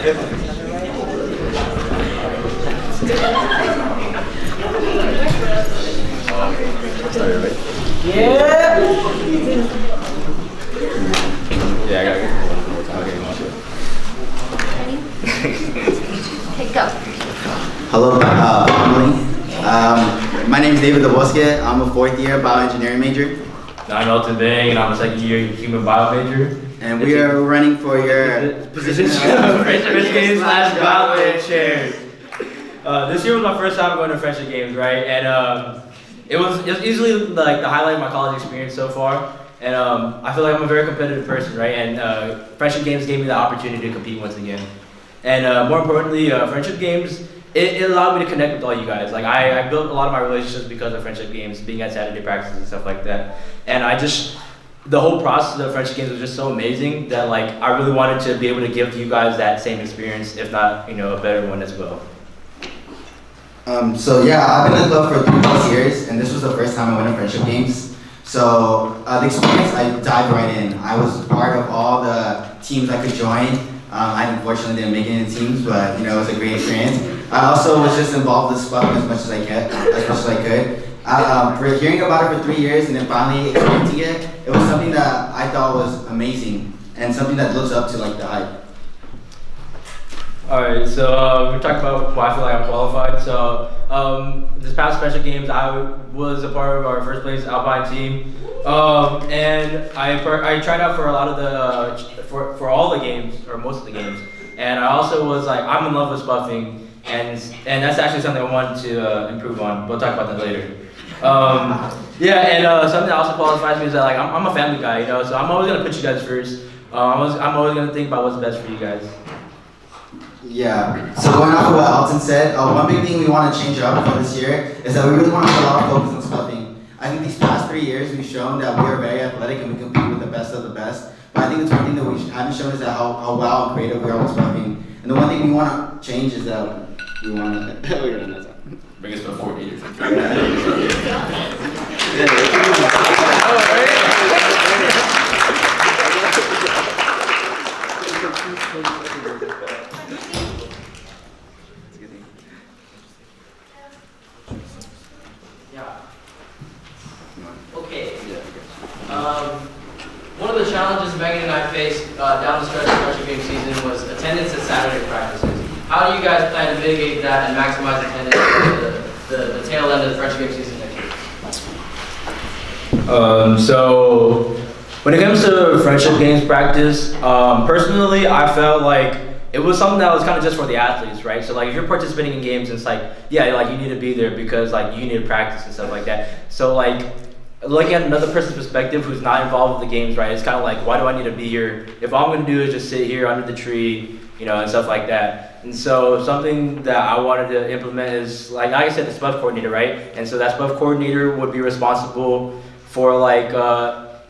Yeah. Yeah, I gotta get more time. Okay, go. Hello, family. My name is David Bosque. I'm a fourth year bioengineering major. I'm Elton, Vang, and I'm a second year human bio major. And we are running for your position of Friendship Games / Bio chair. This year was my first time going to Friendship Games, right? And it was easily like the highlight of my college experience so far. And I feel like I'm a very competitive person, right? And Friendship Games gave me the opportunity to compete once again. And more importantly, Friendship Games, it allowed me to connect with all you guys. Like I built a lot of my relationships because of Friendship Games, being at Saturday practices and stuff like that. And the whole process of Friendship Games was just so amazing that like I really wanted to be able to give you guys that same experience, if not, a better one as well. So yeah, I've been in the club for 3+ years, and this was the first time I went to Friendship Games. So the experience, I dived right in. I was part of all the teams I could join. I unfortunately didn't make any teams, but it was a great experience. I also was just involved with Spuffing as much as I could. For hearing about it for 3 years and then finally experiencing it, it was something that I thought was amazing and something that lives up to like the hype. Alright, so we talked about why I feel like I'm qualified. So this past Friendship Games, I was a part of our first place Alpine team, and I tried out for a lot of the for all the games or most of the games, and I also was like I'm in love with Spuffing, and that's actually something I wanted to improve on. We'll talk about that later. Something that also qualifies me is that like I'm a family guy, so I'm always gonna put you guys first. I'm always gonna think about what's best for you guys. Yeah, so going off of what Elton said, one big thing we want to change up for this year is that we really want to put a lot of focus on Spuffing. I think these past 3 years we've shown that we are very athletic and we compete with the best of the best. But I think it's one thing that we haven't shown is that how well and creative we are with Spuffing. And the one thing we want to change is that we want to bring us to 48. One of the challenges Vang and I faced down the stretch of Friendship Game season was attendance at Saturday practices. How do you guys plan to mitigate that and maximize attendance for the tail end of the Friendship Game season next year? So when it comes to Friendship Games practice, personally, I felt like it was something that was kind of just for the athletes, right? So like if you're participating in games, it's like, yeah, like you need to be there because like you need to practice and stuff like that. So like looking at another person's perspective who's not involved with the games, right? It's kind of like, why do I need to be here? If all I'm going to do is just sit here under the tree, and stuff like that. And so something that I wanted to implement is, like I said, the Spuff coordinator, right? And so that Spuff coordinator would be responsible for like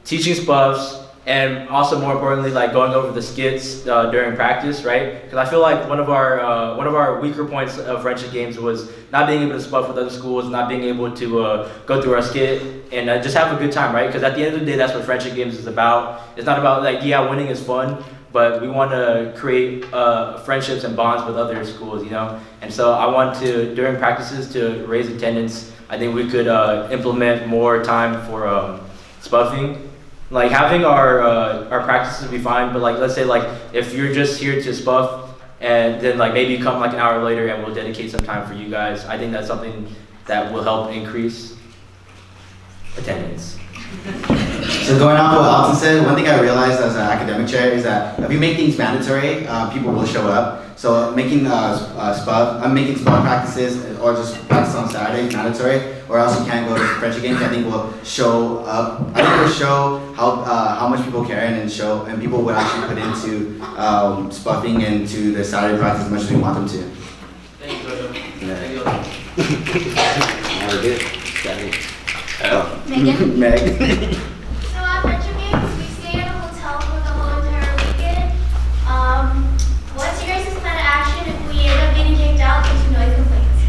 teaching Spuffs and also more importantly, like going over the skits during practice, right? Because I feel like one of our weaker points of Friendship Games was not being able to Spuff with other schools, not being able to go through our skit and just have a good time, right? Because at the end of the day, that's what Friendship Games is about. It's not about like, yeah, winning is fun, but we want to create friendships and bonds with other schools, And so I want to, during practices, to raise attendance. I think we could implement more time for Spuffing. Like having our practices would be fine, but like let's say like if you're just here to Spuff and then like maybe come like an hour later and we'll dedicate some time for you guys. I think that's something that will help increase attendance. So going off what Elton said, one thing I realized as an academic chair is that if you make things mandatory, people will show up. So making making Spuff practices or just practice on Saturday mandatory, or else you can't go to Friendship Games. I think will show up. I think it will show how much people care and people would actually put into Spuffing and to the Saturday practice as much as we want them to. Thank you, Jojo. Yeah. Thank you. Megan? Meg. So at Friendship Games, we stay at a hotel for the whole entire weekend. What's your guys' plan of action if we end up getting kicked out due to noise complaints?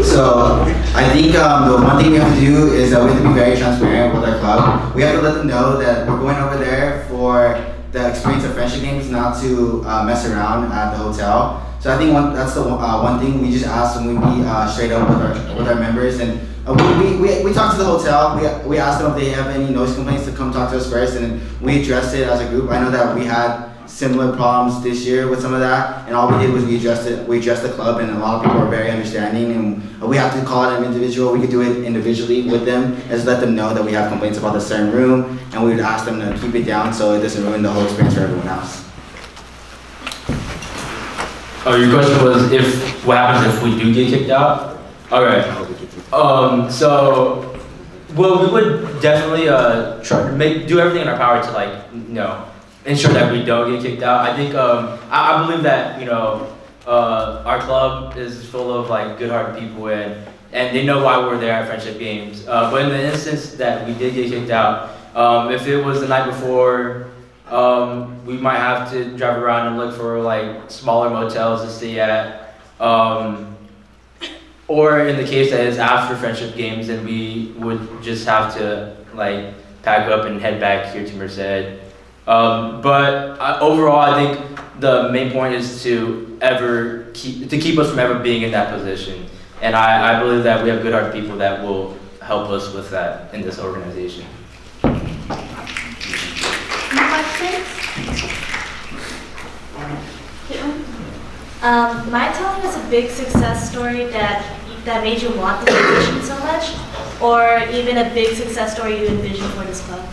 So I think the one thing we have to do is that we have to be very transparent with our club. We have to let them know that we're going over there for the experience of friendship games, not to mess around at the hotel. So I think that's the one thing we just asked them. We be straight up with our members, and we talked to the hotel. We asked them if they have any noise complaints to come talk to us first, and we addressed it as a group. I know that we had similar problems this year with some of that, and all we did was we addressed the club, and a lot of people are very understanding, and we have to call it an individual. We could do it individually with them, and just let them know that we have complaints about a certain room, and we would ask them to keep it down so it doesn't ruin the whole experience for everyone else. Oh, your question was what happens if we do get kicked out? Okay. So, well, we would definitely try to do everything in our power to ensure that we don't get kicked out. I think I believe that our club is full of good-hearted people, and they know why we're there at friendship games. But in the instance that we did get kicked out, if it was the night before, we might have to drive around and look for smaller motels to stay at. Or in the case that it's after friendship games, then we would just have to pack up and head back here to Merced. But overall, I think the main point is to keep us from ever being in that position. And I believe that we have good-hearted people that will help us with that in this organization. Any questions? Mind telling us a big success story that made you want this position so much, or even a big success story you envision for this club?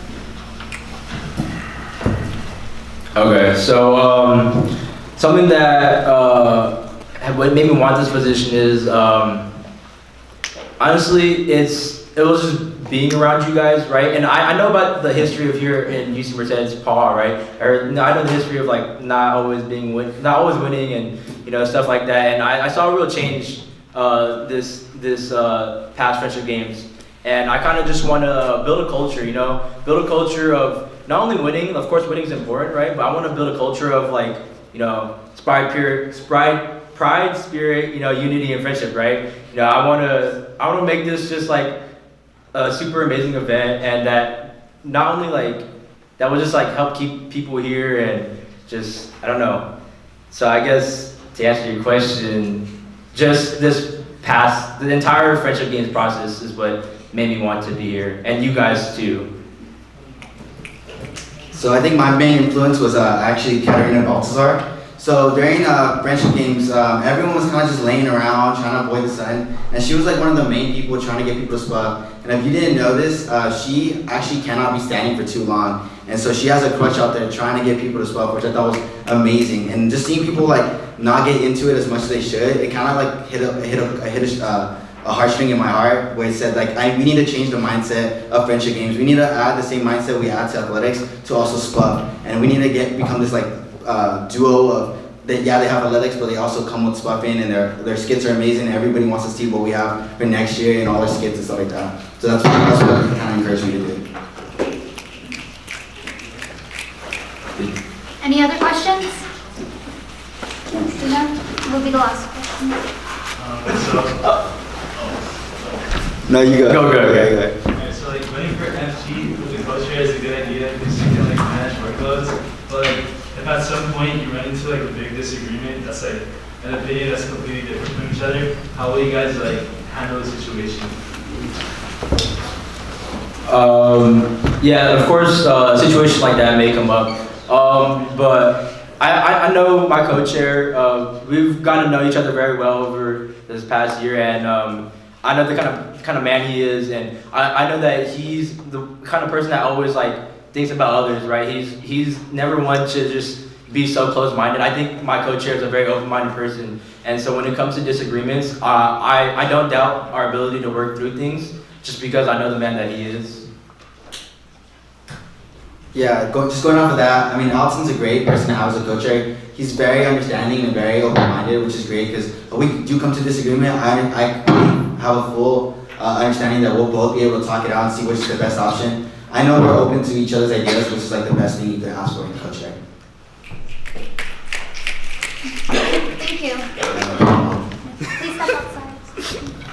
Okay, so something that what made me want this position is honestly it was just being around you guys, right? And I know about the history of here in UC Merced's PAW, right? Or I know the history of not always winning and stuff like that. And I saw a real change this past friendship games, and I kind of just want to build a culture, build a culture of not only winning. Of course, winning is important, right? But I want to build a culture of pride, spirit, unity and friendship, right? I want to make this just a super amazing event, and that not only that will just help keep people here and just I don't know. So I guess to answer your question, just the entire friendship games process is what made me want to be here, and you guys too. So I think my main influence was actually Katarina Baltazar. So during friendship games, everyone was kind of just laying around trying to avoid the sun, and she was one of the main people trying to get people to spot. And if you didn't know this, she actually cannot be standing for too long, and so she has a crutch out there trying to get people to spot, which I thought was amazing. And just seeing people not get into it as much as they should, it kind of hit a heartstring in my heart, where it said we need to change the mindset of friendship games. We need to add the same mindset we add to athletics to also SPUF, and we need to become this duo of they have athletics, but they also come with SPUFing, and their skits are amazing, and everybody wants to see what we have for next year and all their skits and stuff like that. So that's what kind of encouraged me to do. Any other questions? Will be the last question. No, you go. Go. Okay, so running for FG with the coach here is a good idea because you can manage workloads. But if at some point you run into a big disagreement that's an opinion that's completely different from each other, how will you guys handle the situation? Yeah, of course, situations like that may come up. But I know my co-chair. We've gotten to know each other very well over this past year, and I know the kind of man he is, and I know that he's the kind of person that always thinks about others, right? He's never one to just be so close-minded. I think my co-chair is a very open-minded person, and so when it comes to disagreements, I don't doubt our ability to work through things, just because I know the man that he is. Yeah, just going off of that, I mean, Alton's a great person to have as a co-chair. He's very understanding and very open-minded, which is great, because we do come to disagreement. I have a full understanding that we'll both be able to talk it out and see which is the best option. I know we're open to each other's ideas, which is the best thing you can ask for in a co-chair. Thank you. Please step outside.